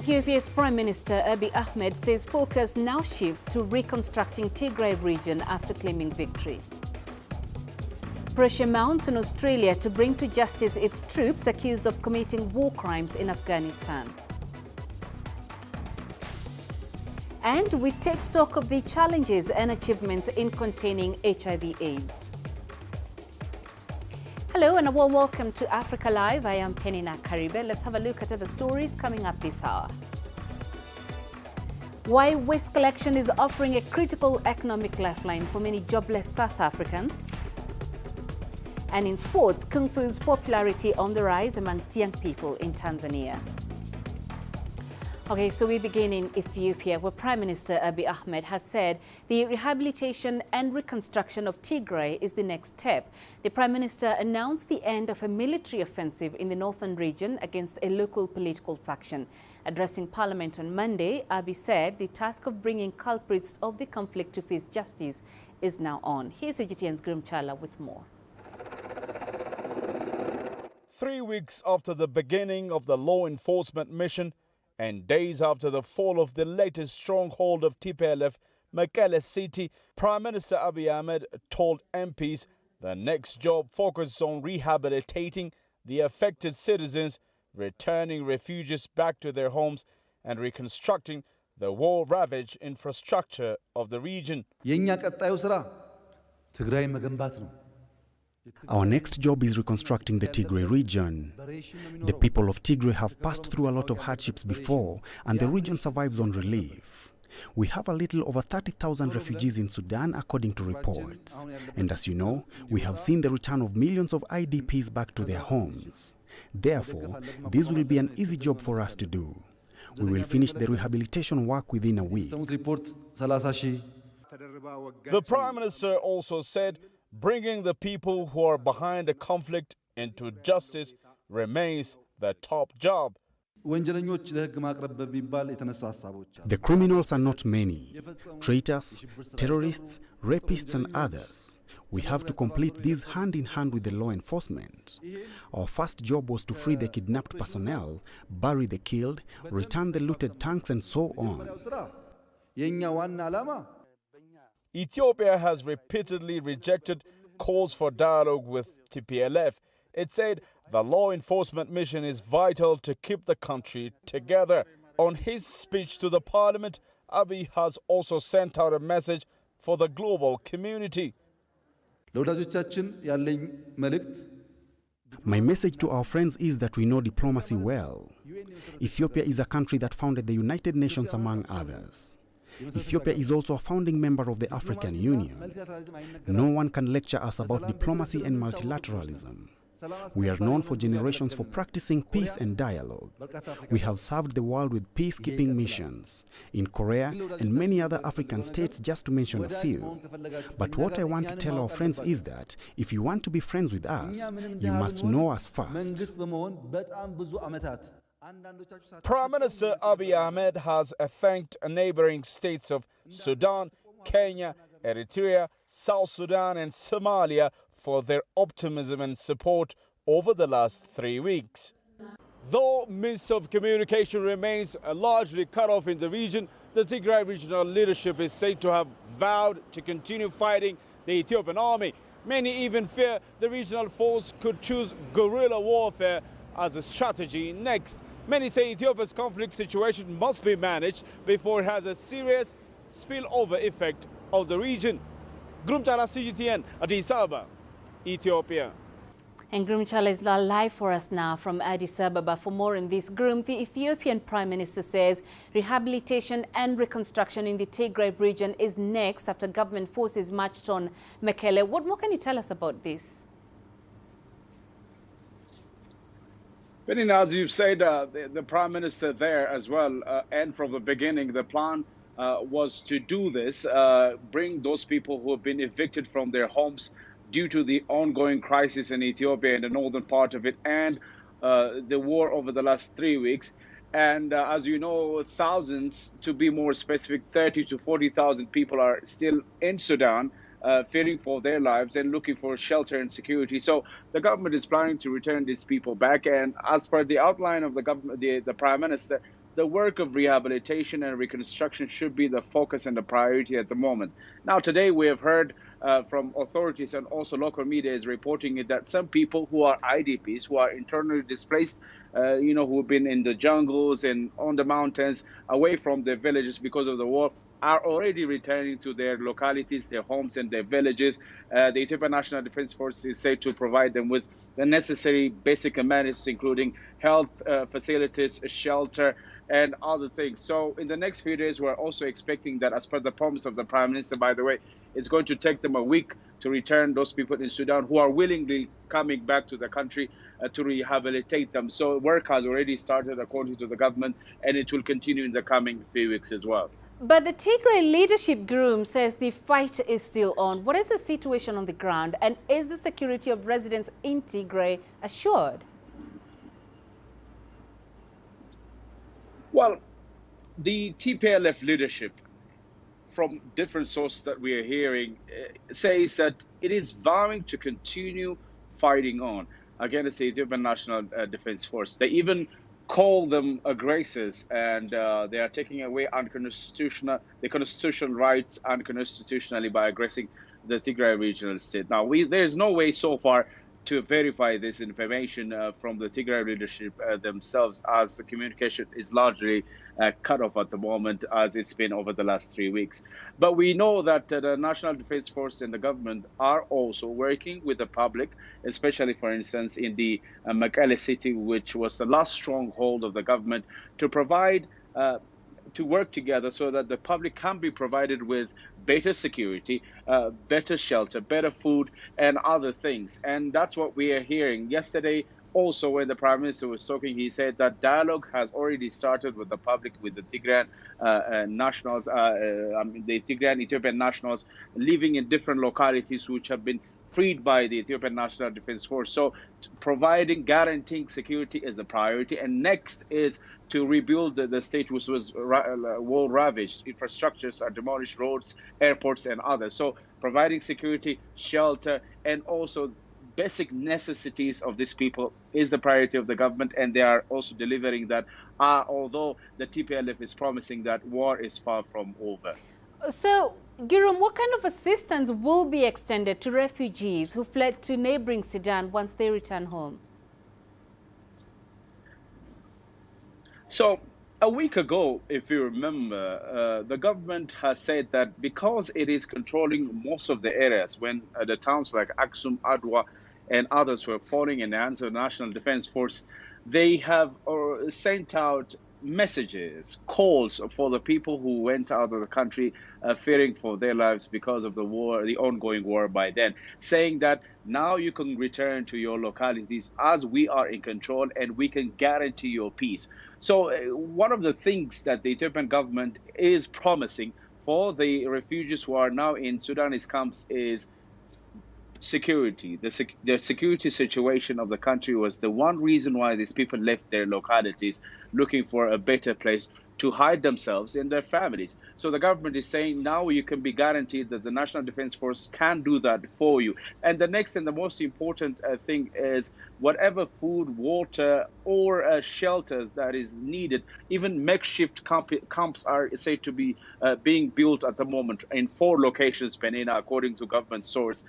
Ethiopia's Prime Minister Abiy Ahmed says focus now shifts to reconstructing Tigray region after claiming victory. Pressure mounts on Australia to bring to justice its troops accused of committing war crimes in Afghanistan. And we take stock of the challenges and achievements in containing HIV/AIDS. Hello and a warm welcome to Africa Live. I am Penina Karibe. Let's have a look at the stories coming up this hour. Why waste collection is offering a critical economic lifeline for many jobless South Africans. And in sports, Kung Fu's popularity on the rise amongst young people in Tanzania. Okay, so we begin in Ethiopia, where Prime Minister Abiy Ahmed has said the rehabilitation and reconstruction of Tigray is the next step. The Prime Minister announced the end of a military offensive in the northern region against a local political faction. Addressing Parliament on Monday, Abiy said the task of bringing culprits of the conflict to face justice is now on. Here's CGTN's Grim Chala with more. 3 weeks after the beginning of the law enforcement mission, and days after the fall of the latest stronghold of TPLF, Mekelle City, Prime Minister Abiy Ahmed told MPs the next job focuses on rehabilitating the affected citizens, returning refugees back to their homes, and reconstructing the war-ravaged infrastructure of the region. Our next job is reconstructing the Tigray region. The people of Tigray have passed through a lot of hardships before, and the region survives on relief. We have a little over 30,000 refugees in Sudan, according to reports. And as you know, we have seen the return of millions of IDPs back to their homes. Therefore, this will be an easy job for us to do. We will finish the rehabilitation work within a week. The Prime Minister also said bringing the people who are behind the conflict into justice remains the top job. The criminals are not many: traitors, terrorists, rapists and others. We have to complete this hand in hand with the law enforcement. Our first job was to free the kidnapped personnel, bury the killed, return the looted tanks and so on. Ethiopia has repeatedly rejected calls for dialogue with TPLF. It said the law enforcement mission is vital to keep the country together. On his speech to the parliament, Abiy has also sent out a message for the global community. My message to our friends is that we know diplomacy well. Ethiopia is a country that founded the United Nations, among others. Ethiopia is also a founding member of the African Union. No one can lecture us about diplomacy and multilateralism. We are known for generations for practicing peace and dialogue. We have served the world with peacekeeping missions in Korea and many other African states, just to mention a few. But what I want to tell our friends is that if you want to be friends with us, you must know us first. Prime Minister Abiy Ahmed has thanked neighboring states of Sudan, Kenya, Eritrea, South Sudan and Somalia for their optimism and support over the last 3 weeks. Though means of communication remains largely cut off in the region, the Tigray regional leadership is said to have vowed to continue fighting the Ethiopian army. Many even fear the regional force could choose guerrilla warfare as a strategy next. Many say Ethiopia's conflict situation must be managed before it has a serious spillover effect of the region. Grumchala, CGTN, Addis Ababa, Ethiopia. And Grum Chala is live for us now from Addis Ababa. For more on this, Grum, the Ethiopian Prime Minister says rehabilitation and reconstruction in the Tigray region is next after government forces marched on Mekelle. What more can you tell us about this? Penina, as you've said, the Prime Minister there as well, and from the beginning, the plan was to do this, bring those people who have been evicted from their homes due to the ongoing crisis in Ethiopia, in the northern part of it, and the war over the last 3 weeks. And as you know, thousands, to be more specific, 30 to 40,000 people are still in Sudan, fearing for their lives and looking for shelter and security. So the government is planning to return these people back. And as per the outline of the government, the Prime Minister, the work of rehabilitation and reconstruction should be the focus and the priority at the moment. Now, today we have heard from authorities and also local media is reporting it that some people who are IDPs, who are internally displaced, who have been in the jungles and on the mountains, away from their villages because of the war, are already returning to their localities, their homes and their villages. The Ethiopian National Defense Force is said to provide them with the necessary basic amenities, including health facilities, shelter, and other things. So in the next few days, we're also expecting that, as per the promise of the Prime Minister, by the way, it's going to take them a week to return those people in Sudan who are willingly coming back to the country to rehabilitate them. So work has already started according to the government, and it will continue in the coming few weeks as well. But the Tigray leadership group says the fight is still on. What is the situation on the ground, and is the security of residents in Tigray assured? Well, the TPLF leadership, from different sources that we are hearing, says that it is vowing to continue fighting on against the Ethiopian National Defense Force. They even call them aggressors, and they are taking away the constitutional rights unconstitutionally by aggressing the Tigray regional state. Now, there's no way so far to verify this information from the Tigray leadership themselves, as the communication is largely cut off at the moment, as it's been over the last 3 weeks. But we know that the National Defense Force and the government are also working with the public, especially, for instance, in the Mekelle city, which was the last stronghold of the government, to provide to work together so that the public can be provided with better security, better shelter, better food, and other things. And that's what we are hearing. Yesterday, also, when the Prime Minister was talking, he said that dialogue has already started with the public, with the Tigrayan nationals, the Tigrayan Ethiopian nationals living in different localities which have been freed by the Ethiopian National Defense Force. So guaranteeing security is the priority. And next is to rebuild the state which was war ravaged. Infrastructures are demolished, roads, airports, and others. So providing security, shelter, and also basic necessities of these people is the priority of the government. And they are also delivering that, although the TPLF is promising that war is far from over. So, Girum, what kind of assistance will be extended to refugees who fled to neighboring Sudan once they return home? So, a week ago, if you remember, the government has said that because it is controlling most of the areas, when the towns like Aksum, Adwa, and others were falling in the hands of the National Defense Force, they have sent out messages, calls for the people who went out of the country fearing for their lives because of the war, the ongoing war by then, saying that now you can return to your localities as we are in control and we can guarantee your peace. So one of the things that the Ethiopian government is promising for the refugees who are now in Sudanese camps is security. The security situation of the country was the one reason why these people left their localities looking for a better place to hide themselves and their families. So the government is saying now you can be guaranteed that the National Defense Force can do that for you. And the next and the most important thing is whatever food, water, or shelters that is needed, even makeshift camps are said to be being built at the moment in 4 locations, Penina, according to government source,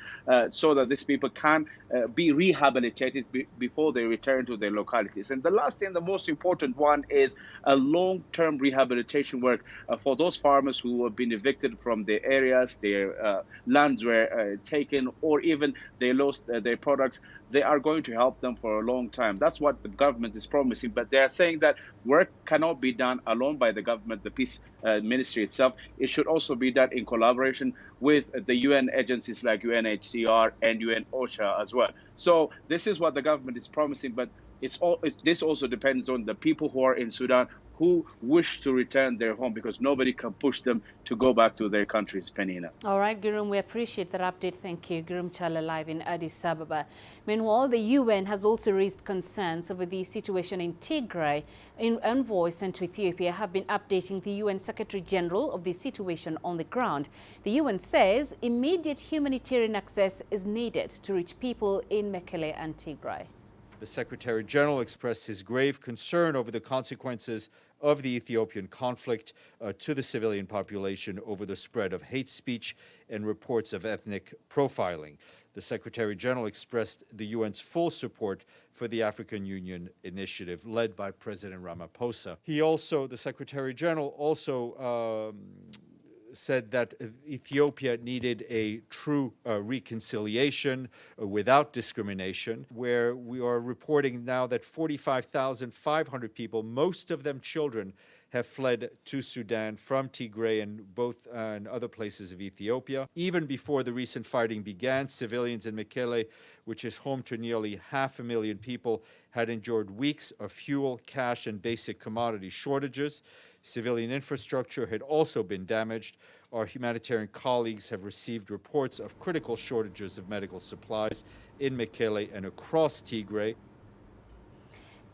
so that these people can be rehabilitated before they return to their localities. And the last and the most important one is a long-term rehabilitation work for those farmers who have been evicted from their areas, their lands were taken, or even they lost their products. They are going to help them for a long time. That's what the government is promising. But they are saying that work cannot be done alone by the government, the peace ministry itself. It should also be done in collaboration with the UN agencies like UNHCR and UN OSHA as well. So this is what the government is promising. But this also depends on the people who are in Sudan who wish to return their home, because nobody can push them to go back to their countries, Penina. All right, Girum, we appreciate that update. Thank you. Girum Chala live in Addis Ababa. Meanwhile, the UN has also raised concerns over the situation in Tigray. Envoys sent to Ethiopia have been updating the UN Secretary General of the situation on the ground. The UN says immediate humanitarian access is needed to reach people in Mekelle and Tigray. The Secretary General expressed his grave concern over the consequences of the Ethiopian conflict to the civilian population over the spread of hate speech and reports of ethnic profiling. The Secretary General expressed the UN's full support for the African Union initiative led by President Ramaphosa. The Secretary General also said that Ethiopia needed a true reconciliation without discrimination, where we are reporting now that 45,500 people, most of them children, have fled to Sudan from Tigray and other places of Ethiopia. Even before the recent fighting began, civilians in Mekelle, which is home to nearly 500,000 people, had endured weeks of fuel, cash, and basic commodity shortages. Civilian infrastructure had also been damaged. Our humanitarian colleagues have received reports of critical shortages of medical supplies in Mekelle and across Tigray.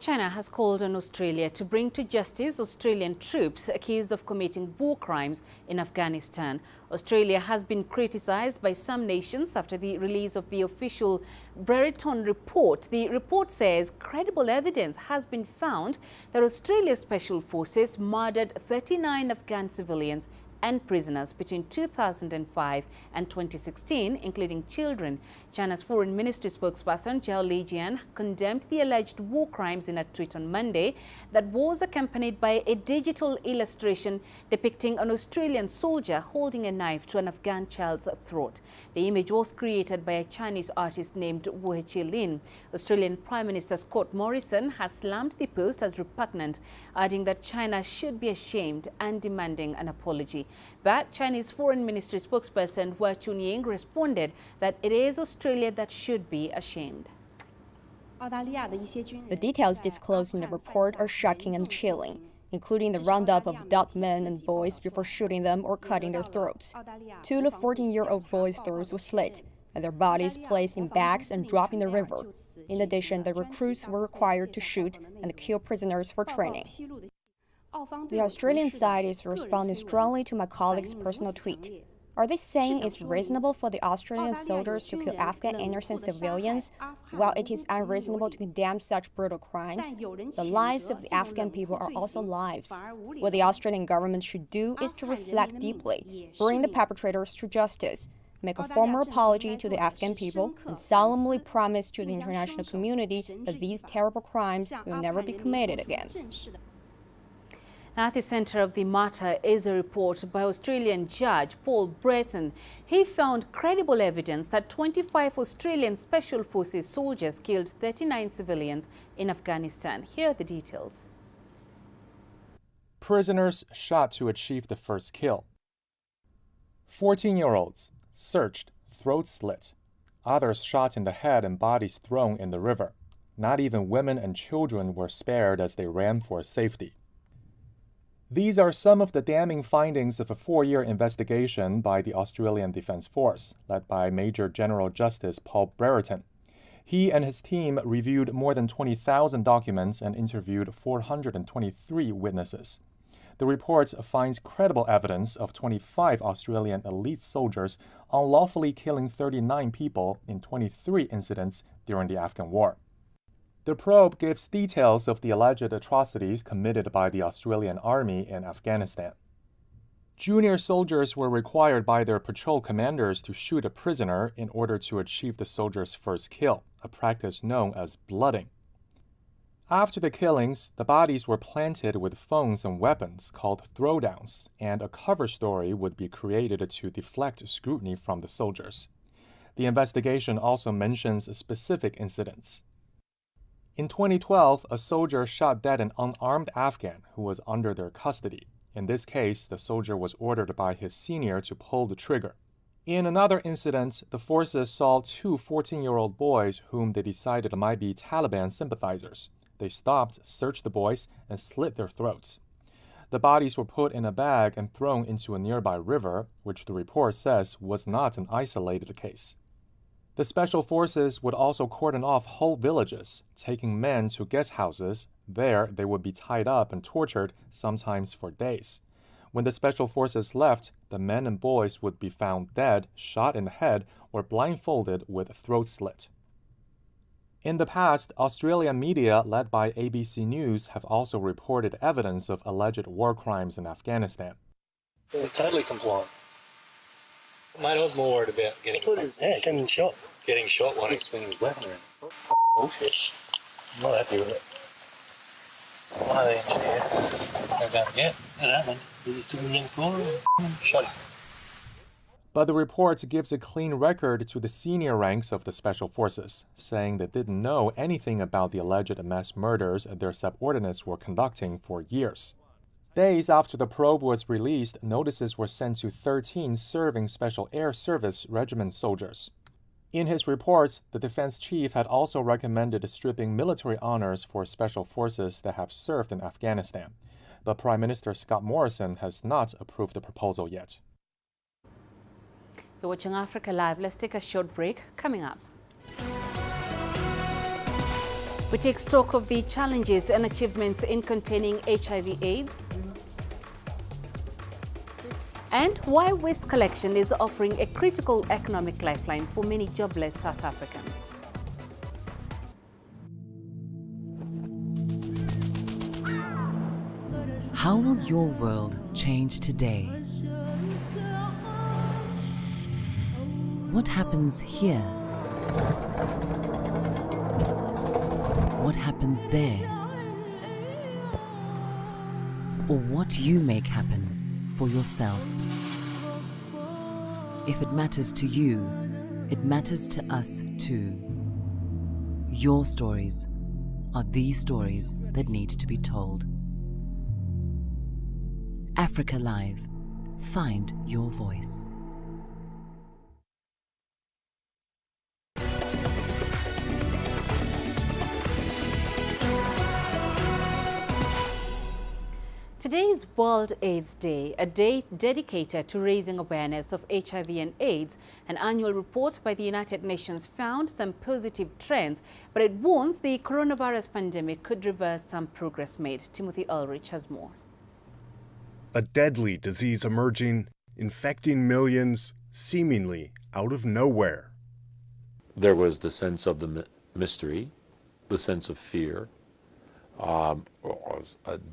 China has called on Australia to bring to justice Australian troops accused of committing war crimes in Afghanistan. Australia has been criticized by some nations after the release of the official Brereton report. The report says credible evidence has been found that Australia's special forces murdered 39 Afghan civilians and prisoners between 2005 and 2016, including children. China's Foreign Ministry spokesperson Zhao Lijian condemned the alleged war crimes in a tweet on Monday that was accompanied by a digital illustration depicting an Australian soldier holding a knife to an Afghan child's throat. The image was created by a Chinese artist named Wu Lin. Australian Prime Minister Scott Morrison has slammed the post as repugnant, adding that China should be ashamed and demanding an apology. But Chinese Foreign Ministry spokesperson Hua Chunying responded that it is Australia that should be ashamed. The details disclosed in the report are shocking and chilling, including the roundup of adult men and boys before shooting them or cutting their throats. 2 of 14-year-old boys' throats were slit, and their bodies placed in bags and dropped in the river. In addition, the recruits were required to shoot and kill prisoners for training. The Australian side is responding strongly to my colleague's personal tweet. Are they saying it's reasonable for the Australian soldiers to kill Afghan innocent civilians, while it is unreasonable to condemn such brutal crimes? The lives of the Afghan people are also lives. What the Australian government should do is to reflect deeply, bring the perpetrators to justice, make a formal apology to the Afghan people, and solemnly promise to the international community that these terrible crimes will never be committed again. At the centre of the matter is a report by Australian judge Paul Brereton. He found credible evidence that 25 Australian Special Forces soldiers killed 39 civilians in Afghanistan. Here are the details. Prisoners shot to achieve the first kill. 14-year-olds searched, throats slit. Others shot in the head and bodies thrown in the river. Not even women and children were spared as they ran for safety. These are some of the damning findings of a 4-year investigation by the Australian Defence Force, led by Major General Justice Paul Brereton. He and his team reviewed more than 20,000 documents and interviewed 423 witnesses. The report finds credible evidence of 25 Australian elite soldiers unlawfully killing 39 people in 23 incidents during the Afghan War. The probe gives details of the alleged atrocities committed by the Australian Army in Afghanistan. Junior soldiers were required by their patrol commanders to shoot a prisoner in order to achieve the soldier's first kill, a practice known as blooding. After the killings, the bodies were planted with phones and weapons called throwdowns, and a cover story would be created to deflect scrutiny from the soldiers. The investigation also mentions specific incidents. In 2012, a soldier shot dead an unarmed Afghan who was under their custody. In this case, the soldier was ordered by his senior to pull the trigger. In another incident, the forces saw 2 14-year-old boys whom they decided might be Taliban sympathizers. They stopped, searched the boys, and slit their throats. The bodies were put in a bag and thrown into a nearby river, which the report says was not an isolated case. The Special Forces would also cordon off whole villages, taking men to guest houses. There, they would be tied up and tortured, sometimes for days. When the Special Forces left, the men and boys would be found dead, shot in the head, or blindfolded with throats slit. In the past, Australian media, led by ABC News, have also reported evidence of alleged war crimes in Afghanistan. They're totally compliant. Mate, I was more worried about getting shot. Getting shot while he's swinging his weapon around. Bullshit. I'm not happy with it. One of the engineers, they're going, yeah, that happened. He just took him in the corner and shot him. But the report gives a clean record to the senior ranks of the special forces, saying they didn't know anything about the alleged mass murders their subordinates were conducting for years. Days after the probe was released, notices were sent to 13 serving Special Air Service Regiment soldiers. In his report, the defense chief had also recommended stripping military honors for special forces that have served in Afghanistan. But Prime Minister Scott Morrison has not approved the proposal yet. You're watching Africa Live. Let's take a short break. Coming up, we take stock of the challenges and achievements in containing HIV/AIDS, and why waste collection is offering a critical economic lifeline for many jobless South Africans. How will your world change today? What happens here? What happens there? Or what you make happen for yourself? If it matters to you, it matters to us too. Your stories are the stories that need to be told. Africa Live. Find your voice. Today is World AIDS Day, a day dedicated to raising awareness of HIV and AIDS. An annual report by the United Nations found some positive trends, but it warns the coronavirus pandemic could reverse some progress made. Timothy Ulrich has more. A deadly disease emerging, infecting millions, seemingly out of nowhere. There was the sense of the mystery, the sense of fear, a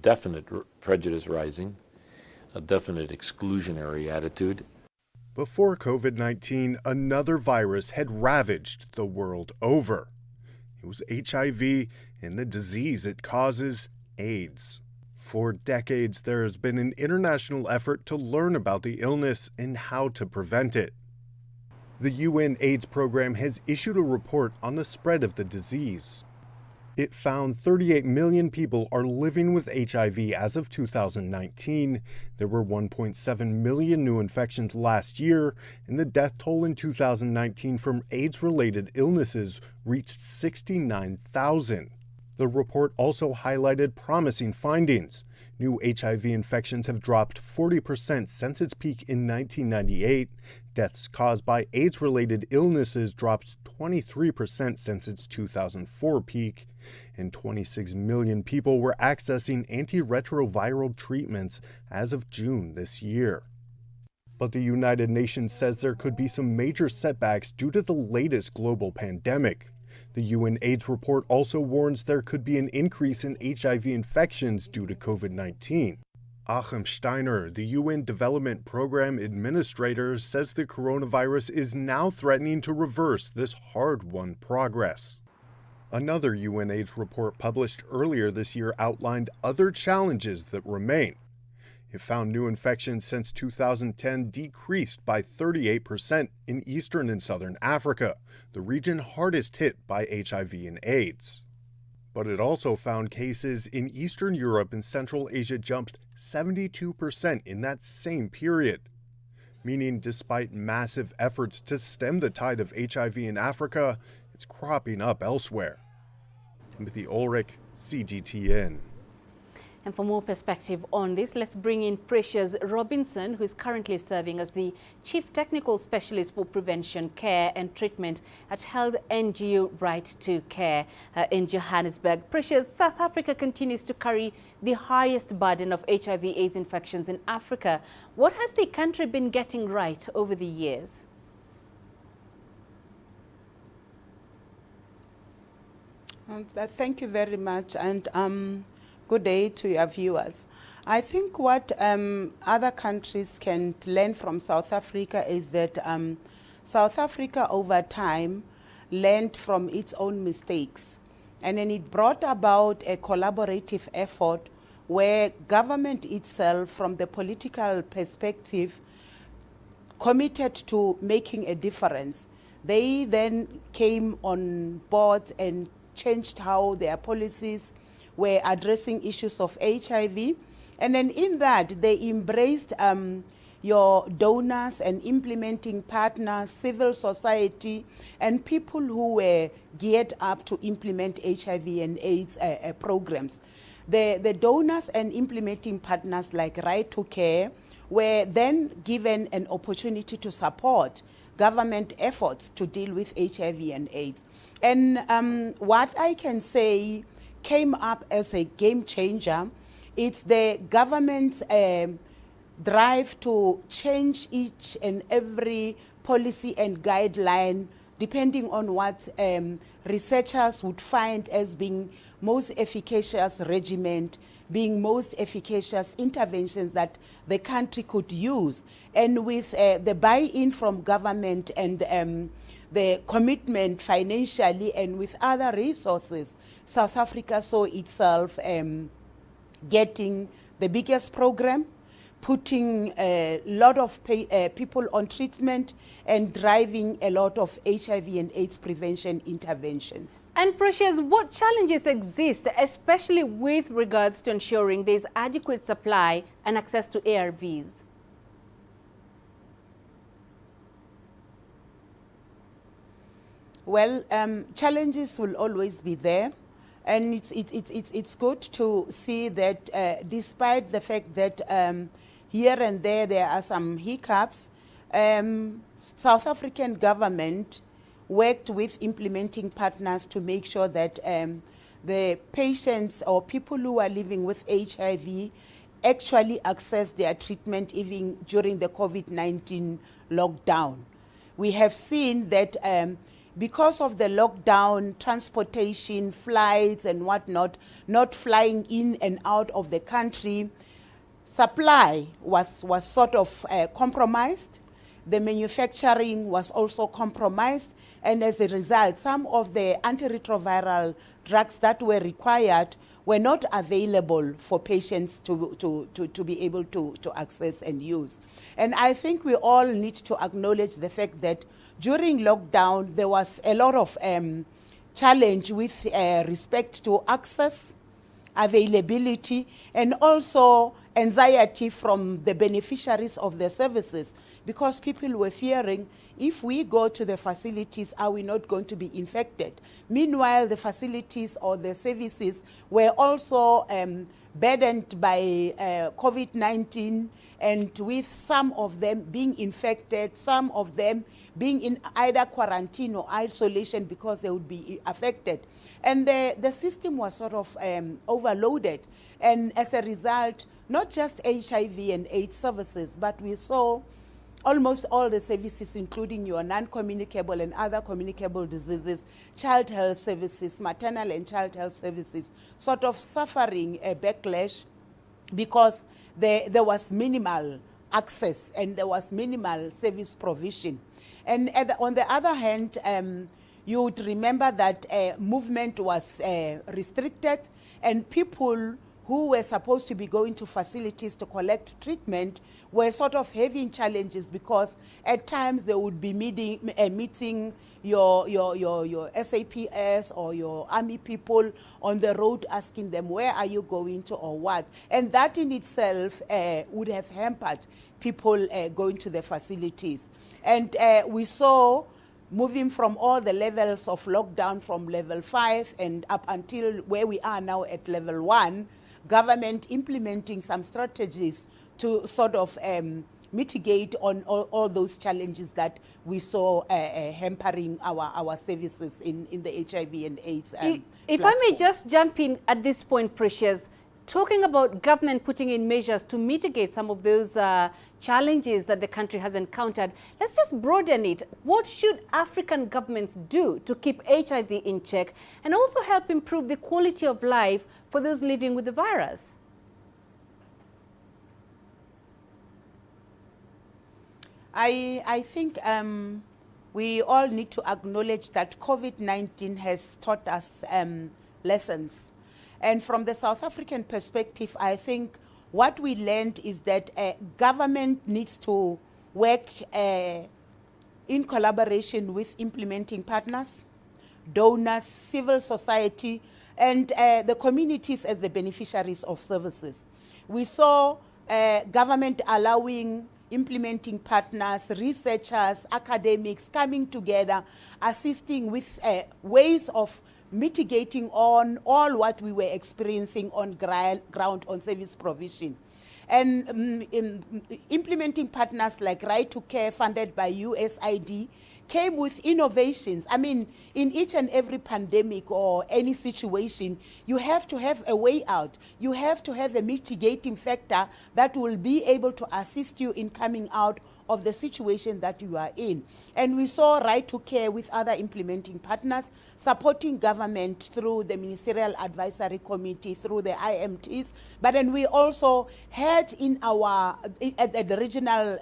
definite prejudice rising, a definite exclusionary attitude. Before COVID-19, another virus had ravaged the world over. It was HIV and the disease it causes, AIDS. For decades, there has been an international effort to learn about the illness and how to prevent it. The UN AIDS program has issued a report on the spread of the disease. It found 38 million people are living with HIV as of 2019. There were 1.7 million new infections last year, and the death toll in 2019 from AIDS-related illnesses reached 69,000. The report also highlighted promising findings. New HIV infections have dropped 40% since its peak in 1998. Deaths caused by AIDS-related illnesses dropped 23% since its 2004 peak. And 26 million people were accessing antiretroviral treatments as of June this year. But the United Nations says there could be some major setbacks due to the latest global pandemic. The UN AIDS report also warns there could be an increase in HIV infections due to COVID-19. Achim Steiner, the UN Development Program Administrator, says the coronavirus is now threatening to reverse this hard-won progress. Another UN AIDS report published earlier this year outlined other challenges that remain. It found new infections since 2010 decreased by 38% in Eastern and Southern Africa, the region hardest hit by HIV and AIDS. But it also found cases in Eastern Europe and Central Asia jumped 72% in that same period, meaning despite massive efforts to stem the tide of HIV in Africa, it's cropping up elsewhere. Timothy Ulrich, CGTN. And for more perspective on this, let's bring in Precious Robinson, who is currently serving as the Chief Technical Specialist for Prevention, Care and Treatment at Health NGO Right to Care in Johannesburg. Precious, South Africa continues to carry the highest burden of HIV/AIDS infections in Africa. What has the country been getting right over the years? Thank you very much, and good day to your viewers. I think what other countries can learn from South Africa is that South Africa over time learned from its own mistakes, and then it brought about a collaborative effort where government itself, from the political perspective, committed to making a difference. They then came on board and changed how their policies were addressing issues of HIV. And then in that, they embraced your donors and implementing partners, civil society, and people who were geared up to implement HIV and AIDS programs. The donors and implementing partners like Right to Care were then given an opportunity to support government efforts to deal with HIV and AIDS. And what I can say came up as a game changer, it's the government's drive to change each and every policy and guideline depending on what researchers would find as being most efficacious regimen, being most efficacious interventions that the country could use. And with the buy-in from government and the commitment financially and with other resources, South Africa saw itself getting the biggest program, putting a lot of people on treatment and driving a lot of HIV and AIDS prevention interventions. And Precious, what challenges exist, especially with regards to ensuring there's adequate supply and access to ARVs? Well, challenges will always be there. And it's good to see that despite the fact that here and there are some hiccups, South African government worked with implementing partners to make sure that the patients or people who are living with HIV actually access their treatment even during the COVID-19 lockdown. We have seen that because of the lockdown, transportation, flights and whatnot, not flying in and out of the country, supply was sort of compromised. The manufacturing was also compromised. And as a result, some of the antiretroviral drugs that were required were not available for patients to be able to access and use. And I think we all need to acknowledge the fact that during lockdown, there was a lot of challenge with respect to access, availability, and also anxiety from the beneficiaries of the services, because people were fearing, if we go to the facilities, are we not going to be infected? Meanwhile, the facilities or the services were also burdened by COVID-19, and with some of them being infected, some of them being in either quarantine or isolation because they would be affected. And the system was sort of overloaded. And as a result, not just HIV and AIDS services, but we saw almost all the services, including your non-communicable and other communicable diseases, child health services, maternal and child health services, sort of suffering a backlash because there was minimal access and there was minimal service provision. And on the other hand, you would remember that movement was restricted, and people who were supposed to be going to facilities to collect treatment were sort of having challenges because at times they would be meeting your SAPS or your army people on the road asking them, where are you going to or what? And that in itself would have hampered people going to the facilities. And we saw, moving from all the levels of lockdown from level 5 and up until where we are now at level 1, government implementing some strategies to sort of mitigate on all those challenges that we saw hampering our services in the HIV and AIDS If I may just jump in at this point, Precious, talking about government putting in measures to mitigate some of those challenges that the country has encountered, let's just broaden it. What should African governments do to keep HIV in check and also help improve the quality of life for those living with the virus? I think we all need to acknowledge that COVID-19 has taught us lessons. And from the South African perspective, I think what we learned is that government needs to work in collaboration with implementing partners, donors, civil society, and the communities as the beneficiaries of services. We saw government allowing implementing partners, researchers, academics coming together, assisting with ways of mitigating on all what we were experiencing on ground on service provision. And implementing partners like Right to Care, funded by USAID, came with innovations. I mean, in each and every pandemic or any situation, you have to have a way out. You have to have a mitigating factor that will be able to assist you in coming out of the situation that you are in. And we saw Right to Care with other implementing partners, supporting government through the Ministerial Advisory Committee, through the IMTs. But then we also had in our, at the regional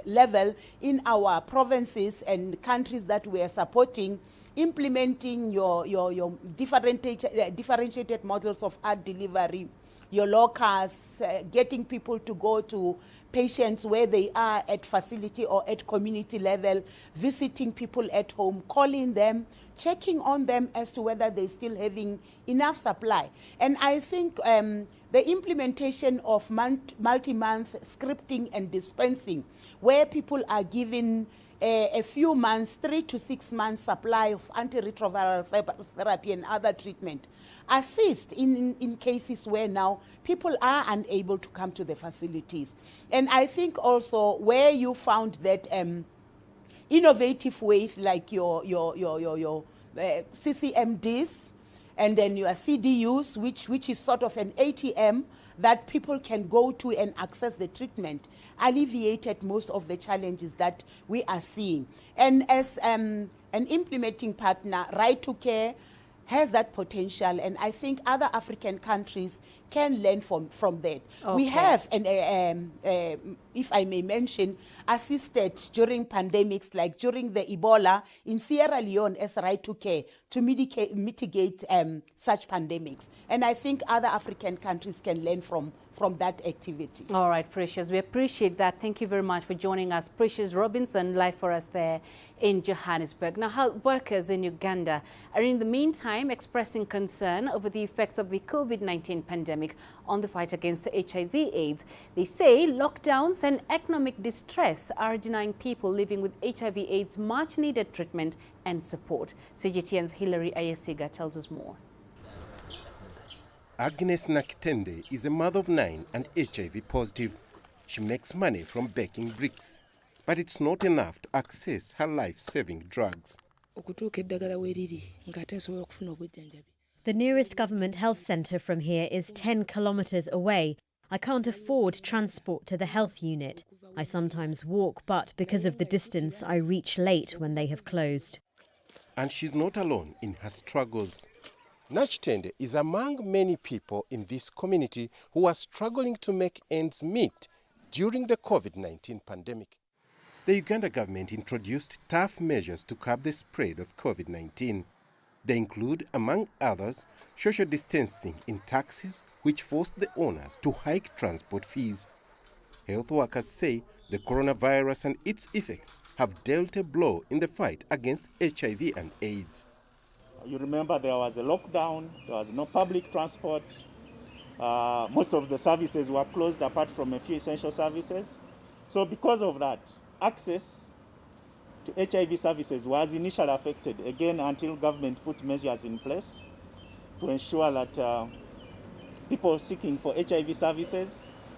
level, in our provinces and countries that we are supporting, implementing your differentiated models of art delivery, your locals, getting people to go to patients where they are at facility or at community level, visiting people at home, calling them, checking on them as to whether they're still having enough supply. And I think the implementation of multi-month scripting and dispensing, where people are given a few months, 3 to 6 months supply of antiretroviral therapy and other treatment, assist in cases where now people are unable to come to the facilities. And I think also where you found that innovative ways like your CCMDs and then your CDUs, which is sort of an ATM that people can go to and access the treatment, alleviated most of the challenges that we are seeing. And as an implementing partner, Right to Care has that potential, and I think other African countries can learn from that. Okay. We have, if I may mention, assisted during pandemics, like during the Ebola in Sierra Leone as Right to Care to mitigate such pandemics. And I think other African countries can learn from that activity. All right, Precious, we appreciate that. Thank you very much for joining us. Precious Robinson, live for us there in Johannesburg. Now, health workers in Uganda are in the meantime expressing concern over the effects of the COVID-19 pandemic on the fight against HIV/AIDS. They say lockdowns and economic distress are denying people living with HIV/AIDS much needed treatment and support. CGTN's Hilary Ayesiga tells us more. Agnes Nakitende is a mother of 9 and HIV positive. She makes money from baking bricks, but it's not enough to access her life-saving drugs. The nearest government health centre from here is 10 kilometres away. I can't afford transport to the health unit. I sometimes walk, but because of the distance, I reach late when they have closed. And she's not alone in her struggles. Nakitende is among many people in this community who are struggling to make ends meet during the COVID-19 pandemic. The Uganda government introduced tough measures to curb the spread of COVID-19. They include, among others, social distancing in taxis, which forced the owners to hike transport fees. Health workers say the coronavirus and its effects have dealt a blow in the fight against HIV and AIDS. You remember there was a lockdown, there was no public transport. Most of the services were closed apart from a few essential services. So because of that, access to HIV services was initially affected, again, until government put measures in place to ensure that people seeking for HIV services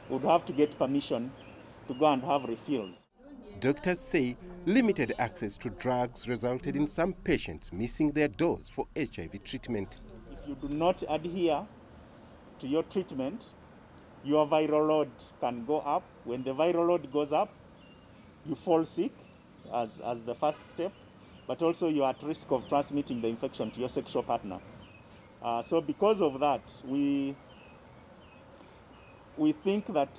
would have to get permission to go and have refills. Doctors say limited access to drugs resulted in some patients missing their dose for HIV treatment. If you do not adhere to your treatment, your viral load can go up. When the viral load goes up, you fall sick as the first step, but also you're at risk of transmitting the infection to your sexual partner. So because of that, we think that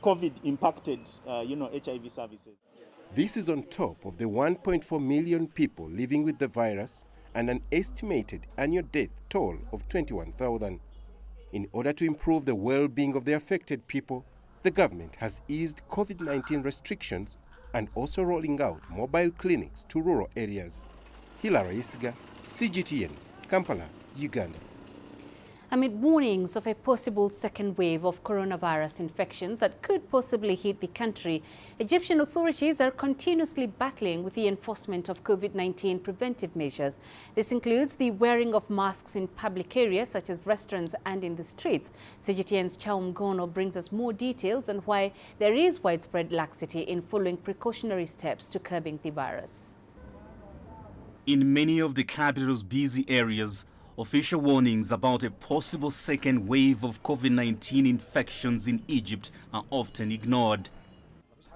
COVID impacted, HIV services. This is on top of the 1.4 million people living with the virus and an estimated annual death toll of 21,000. In order to improve the well-being of the affected people, the government has eased COVID-19 restrictions and also rolling out mobile clinics to rural areas. Hilary Isiga, CGTN, Kampala, Uganda. Amid warnings of a possible second wave of coronavirus infections that could possibly hit the country, Egyptian authorities are continuously battling with the enforcement of COVID-19 preventive measures. This includes the wearing of masks in public areas such as restaurants and in the streets. CGTN's Chaum Gono brings us more details on why there is widespread laxity in following precautionary steps to curbing the virus. In many of the capital's busy areas, official warnings about a possible second wave of COVID-19 infections in Egypt are often ignored.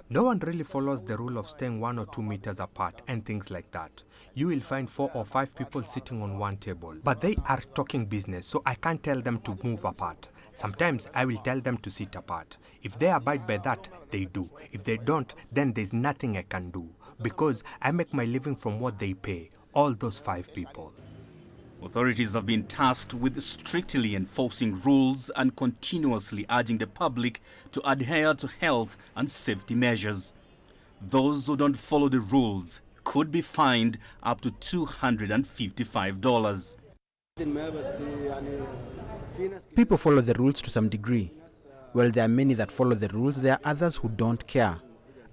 No one really follows the rule of staying 1 or 2 meters apart and things like that. You will find 4 or 5 people sitting on one table, but they are talking business, so I can't tell them to move apart. Sometimes I will tell them to sit apart. If they abide by that, they do. If they don't, then there's nothing I can do, because I make my living from what they pay, all those 5 people. Authorities have been tasked with strictly enforcing rules and continuously urging the public to adhere to health and safety measures. Those who don't follow the rules could be fined up to $255. People follow the rules to some degree. While there are many that follow the rules, there are others who don't care.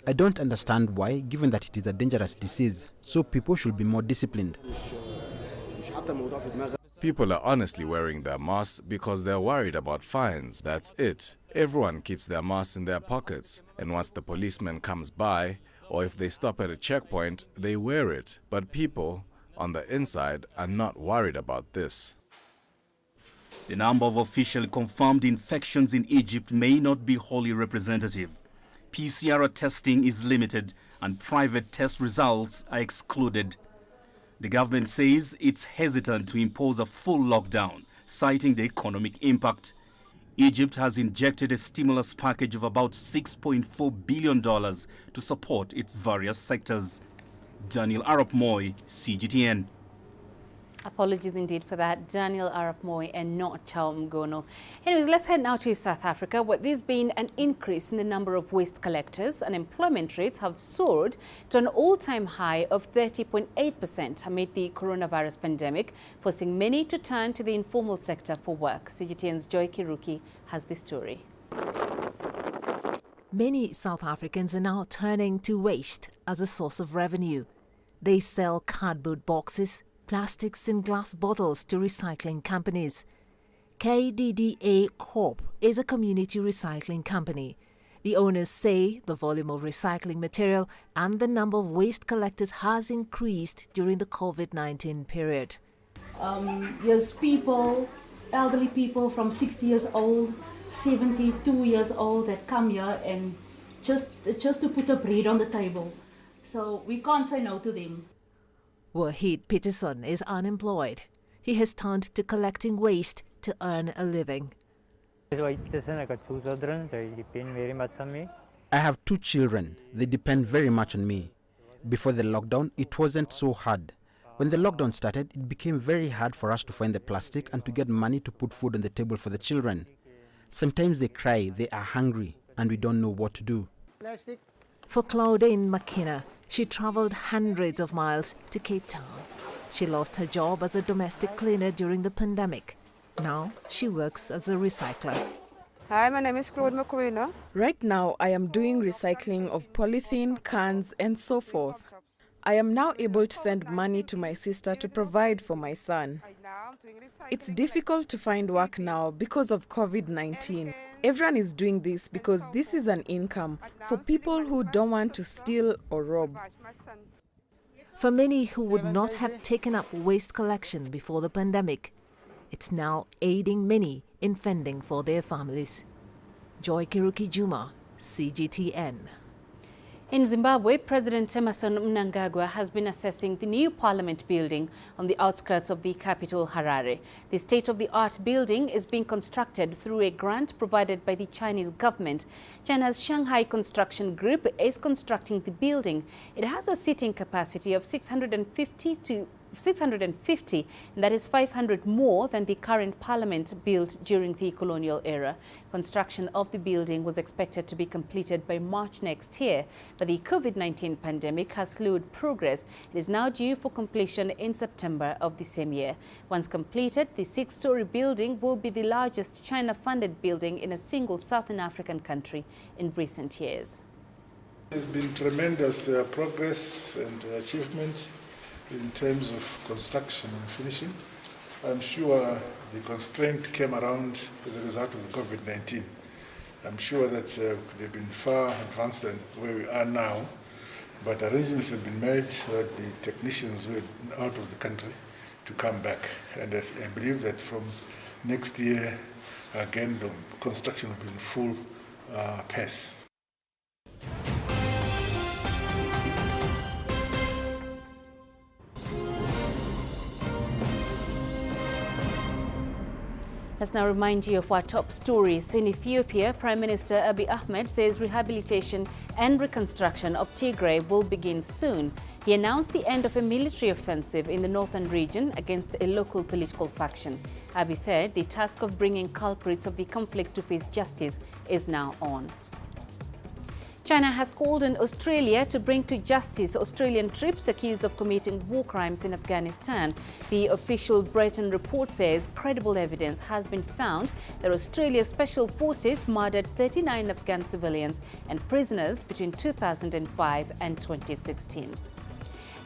I don't understand why, given that it is a dangerous disease, so people should be more disciplined. People are honestly wearing their masks because they're worried about fines. That's it. Everyone keeps their masks in their pockets, and once the policeman comes by, or if they stop at a checkpoint, they wear it. But people on the inside are not worried about this. The number of officially confirmed infections in Egypt may not be wholly representative. PCR testing is limited and private test results are excluded. The government says it's hesitant to impose a full lockdown, citing the economic impact. Egypt has injected a stimulus package of about $6.4 billion to support its various sectors. Daniel Arap Moy, CGTN. Apologies indeed for that, Daniel Arap Moy and not Chaum Gono. Anyways, let's head now to South Africa, where there's been an increase in the number of waste collectors. Unemployment rates have soared to an all-time high of 30.8% amid the coronavirus pandemic, forcing many to turn to the informal sector for work. CGTN's Joy Kiruki has the story. Many South Africans are now turning to waste as a source of revenue. They sell cardboard boxes, plastics and glass bottles to recycling companies. KDDA Corp is a community recycling company. The owners say the volume of recycling material and the number of waste collectors has increased during the COVID-19 period. There's people, elderly people from 60 years old, 72 years old that come here and just to put a bread on the table. So we can't say no to them. Wahid Peterson is unemployed. He has turned to collecting waste to earn a living. I got 2 children, they depend very much on me. I have 2 children. They depend very much on me. Before the lockdown, it wasn't so hard. When the lockdown started, it became very hard for us to find the plastic and to get money to put food on the table for the children. Sometimes they cry, they are hungry, and we don't know what to do. For Claudine McKenna, she travelled hundreds of miles to Cape Town. She lost her job as a domestic cleaner during the pandemic. Now she works as a recycler. Hi, my name is Claude McQueen. Right now, I am doing recycling of polythene, cans, and so forth. I am now able to send money to my sister to provide for my son. It's difficult to find work now because of COVID-19. Everyone is doing this because this is an income for people who don't want to steal or rob. For many who would not have taken up waste collection before the pandemic, It's now aiding many in fending for their families. Joy Kiruki Juma, CGTN. In Zimbabwe, President Emmerson Mnangagwa has been assessing the new parliament building on the outskirts of the capital, Harare. The state-of-the-art building is being constructed through a grant provided by the Chinese government. China's Shanghai Construction Group is constructing the building. It has a seating capacity of 650, and that is 500 more than the current parliament built during the colonial era. Construction of the building was expected to be completed by March next year, but the COVID-19 pandemic has slowed progress. It is now due for completion in September of the same year. Once completed, the 6-story building will be the largest China-funded building in a single Southern African country in recent years. There's been tremendous progress and achievement in terms of construction and finishing. I'm sure the constraint came around as a result of COVID-19. I'm sure that they've been far advanced than where we are now, but arrangements have been made that the technicians were out of the country to come back. And I believe that from next year, again, the construction will be in full pace. Let's now remind you of our top stories. In Ethiopia, Prime Minister Abiy Ahmed says rehabilitation and reconstruction of Tigray will begin soon. He announced the end of a military offensive in the northern region against a local political faction. Abiy said the task of bringing culprits of the conflict to face justice is now on. China has called on Australia to bring to justice Australian troops accused of committing war crimes in Afghanistan. The official Breton report says credible evidence has been found that Australia's special forces murdered 39 Afghan civilians and prisoners between 2005 and 2016.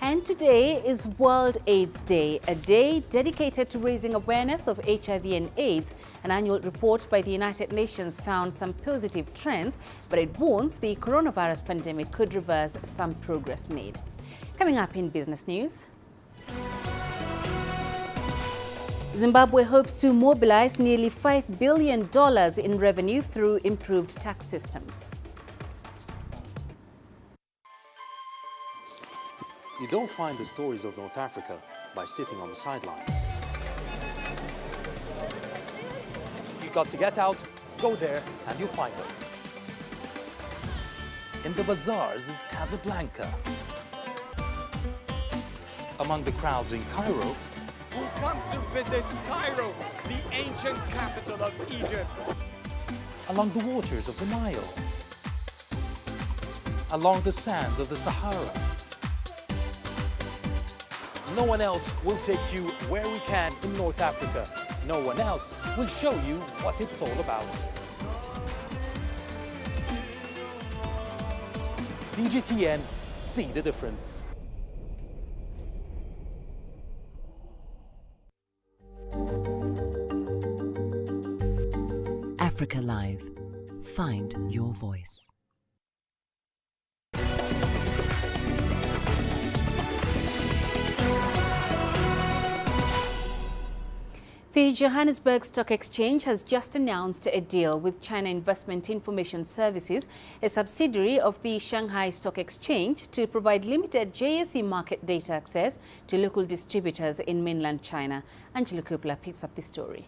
And today is World AIDS Day, a day dedicated to raising awareness of HIV and AIDS. An annual report by the United Nations found some positive trends, but it warns the coronavirus pandemic could reverse some progress made. Coming up in business news, Zimbabwe hopes to mobilize nearly $5 billion in revenue through improved tax systems. You don't find the stories of North Africa by sitting on the sidelines. You've got to get out, go there, and you'll find them. In the bazaars of Casablanca. Among the crowds in Cairo. Who come to visit Cairo, the ancient capital of Egypt. Along the waters of the Nile. Along the sands of the Sahara. No one else will take you where we can in North Africa. No one else will show you what it's all about. CGTN, see the difference. Africa Live. Find your voice. The Johannesburg Stock Exchange has just announced a deal with China Investment Information Services, a subsidiary of the Shanghai Stock Exchange, to provide limited JSE market data access to local distributors in mainland China. Angela Kupla picks up the story.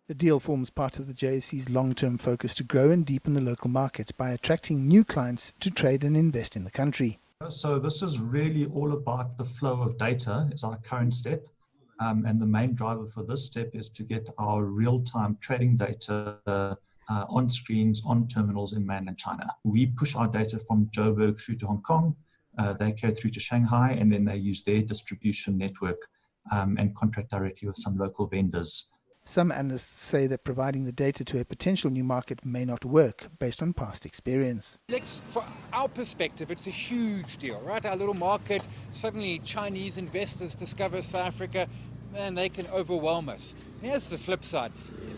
The deal forms part of the JSE's long-term focus to grow and deepen the local market by attracting new clients to trade and invest in the country. So this is really all about the flow of data is our current step. And the main driver for this step is to get our real-time trading data on screens, on terminals in mainland China. We push our data from Joburg through to Hong Kong, they carry through to Shanghai, and then they use their distribution network and contract directly with some local vendors. Some analysts say that providing the data to a potential new market may not work based on past experience. From our perspective, it's a huge deal, right? Our little market, suddenly Chinese investors discover South Africa, and they can overwhelm us. Here's the flip side.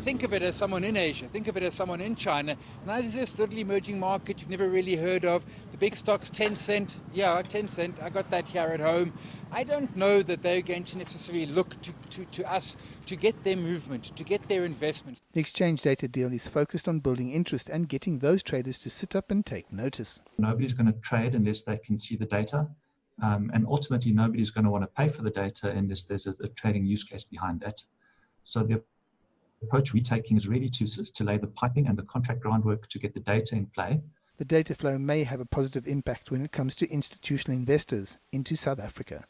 think of it as someone in Asia, think of it as someone in China. Now there's this little emerging market you've never really heard of. The big stocks, 10 cent. Yeah, 10 cent. I got that here at home. I don't know that they're going to necessarily look to us to get their movement, to get their investment. The exchange data deal is focused on building interest and getting those traders to sit up and take notice. Nobody's going to trade unless they can see the data. And ultimately, nobody's going to want to pay for the data unless there's a trading use case behind that. So the approach we're taking is really to lay the piping and the contract groundwork to get the data in play. The data flow may have a positive impact when it comes to institutional investors into South Africa.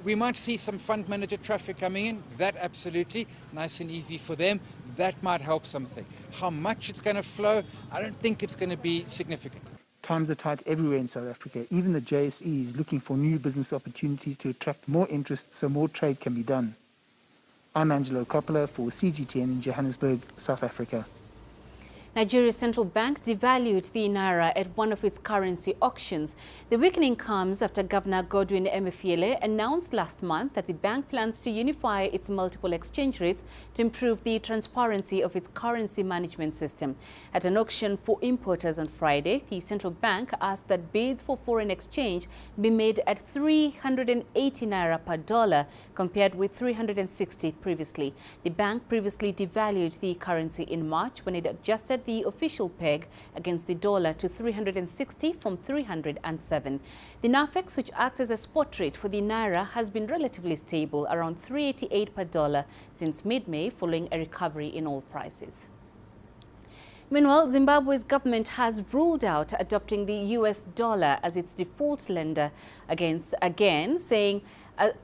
We might see some fund manager traffic coming in. That absolutely, nice and easy for them. That might help something. How much it's going to flow, I don't think it's going to be significant. Times are tight everywhere in South Africa. Even the JSE is looking for new business opportunities to attract more interest so more trade can be done. I'm Angelo Coppola for CGTN in Johannesburg, South Africa. Nigeria's central bank devalued the naira at one of its currency auctions. The weakening comes after Governor Godwin Emefiele announced last month that the bank plans to unify its multiple exchange rates to improve the transparency of its currency management system. At an auction for importers on Friday, the central bank asked that bids for foreign exchange be made at 380 naira per dollar, compared with 360 previously. The bank previously devalued the currency in March when it adjusted the official peg against the dollar to 360 from 307. The NAFEX, which acts as a spot rate for the naira, has been relatively stable around 388 per dollar since mid-May, following a recovery in oil prices. Meanwhile, Zimbabwe's government has ruled out adopting the US dollar as its default lender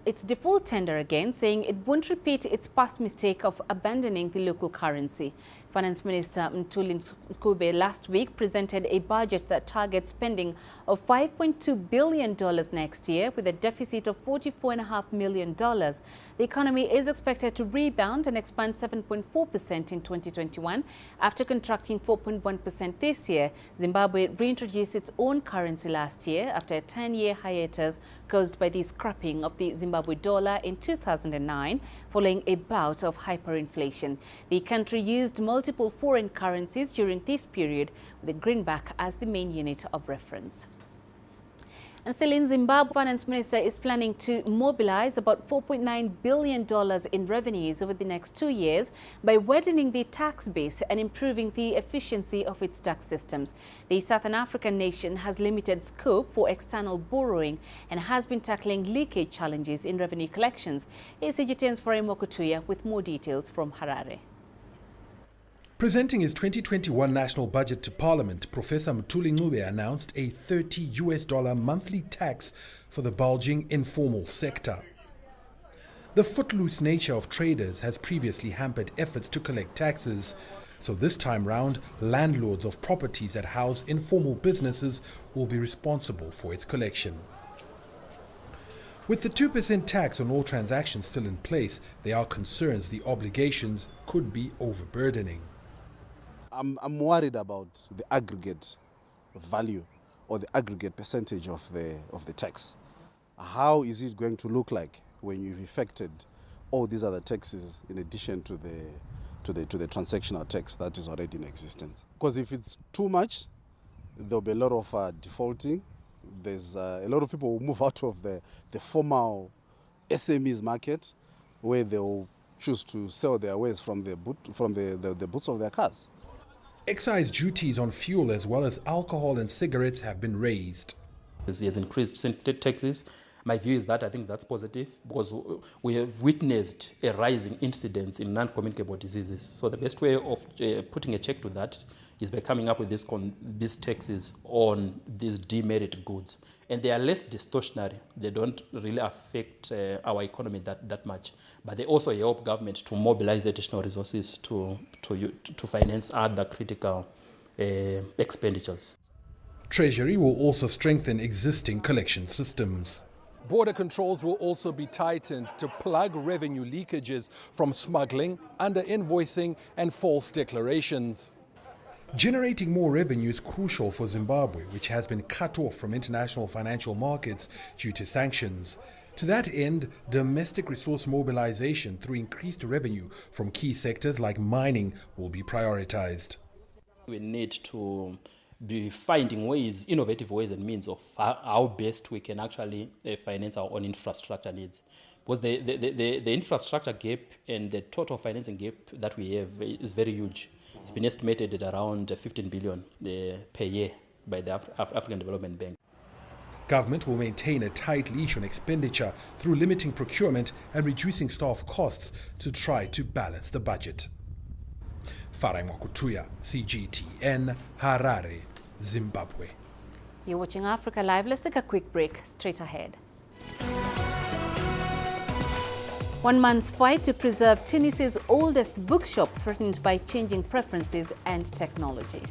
its default tender again, saying it won't repeat its past mistake of abandoning the local currency. Finance Minister Mthuli Ncube last week presented a budget that targets spending of $5.2 billion next year, with a deficit of $44.5 million. The economy is expected to rebound and expand 7.4% in 2021 after contracting 4.1% this year. Zimbabwe reintroduced its own currency last year after a 10-year hiatus caused by the scrapping of the Zimbabwe dollar in 2009, following a bout of hyperinflation. The country used multiple foreign currencies during this period, with the greenback as the main unit of reference. And still in Zimbabwe, Finance Minister is planning to mobilize about $4.9 billion in revenues over the next 2 years by widening the tax base and improving the efficiency of its tax systems. The Southern African nation has limited scope for external borrowing and has been tackling leakage challenges in revenue collections. Here's CGTN's Farai Mokutuya with more details from Harare. Presenting his 2021 national budget to Parliament, Professor Mthuli Ncube announced a $30 monthly tax for the bulging informal sector. The footloose nature of traders has previously hampered efforts to collect taxes, so this time round, landlords of properties that house informal businesses will be responsible for its collection. With the 2% tax on all transactions still in place, there are concerns the obligations could be overburdening. I'm worried about the aggregate value or the aggregate percentage of the tax. How is it going to look like when you've effected all these other taxes in addition to the transactional tax that is already in existence? Because if it's too much, there'll be a lot of defaulting. There's a lot of people who move out of the formal SMEs market, where they'll choose to sell their wares from the boots of their cars. Excise duties on fuel as well as alcohol and cigarettes have been raised. He has increased percentage taxes. My view is that I think that's positive, because we have witnessed a rising incidence in non-communicable diseases. So the best way of putting a check to that is by coming up with these taxes on these demerit goods. And they are less distortionary. They don't really affect our economy that much. But they also help government to mobilize additional resources to finance other critical expenditures. Treasury will also strengthen existing collection systems. Border controls will also be tightened to plug revenue leakages from smuggling, under-invoicing and false declarations. Generating more revenue is crucial for Zimbabwe, which has been cut off from international financial markets due to sanctions. To that end, domestic resource mobilization through increased revenue from key sectors like mining will be prioritized. We need to be finding ways, innovative ways and means of how best we can actually finance our own infrastructure needs. Because the infrastructure gap and the total financing gap that we have is very huge. It's been estimated at around 15 billion per year by the African Development Bank. Government will maintain a tight leash on expenditure through limiting procurement and reducing staff costs to try to balance the budget. Farai Mwakutuya, CGTN, Harare, Zimbabwe. You're watching Africa Live. Let's take a quick break. Straight ahead. 1 month's fight to preserve Tunisia's oldest bookshop threatened by changing preferences and technology.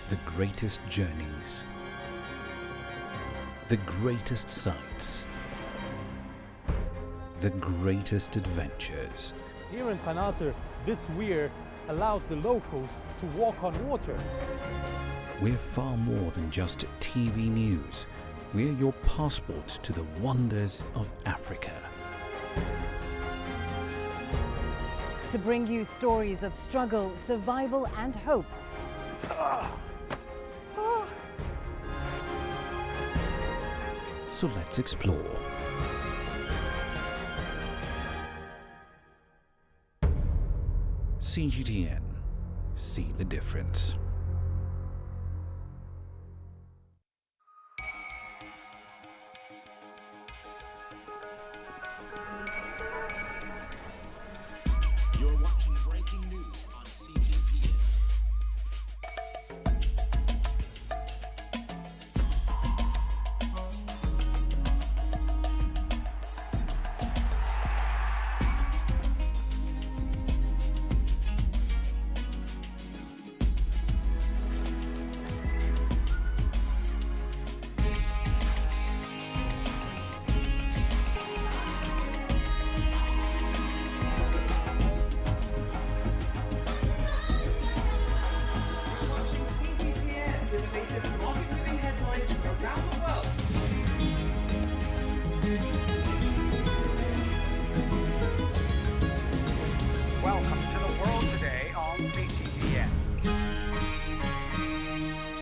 The greatest journeys, the greatest sights, the greatest adventures. Here in Qanater, this weir allows the locals to walk on water. We're far more than just TV news. We're your passport to the wonders of Africa. To bring you stories of struggle, survival and hope. So let's explore. CGTN. See the difference.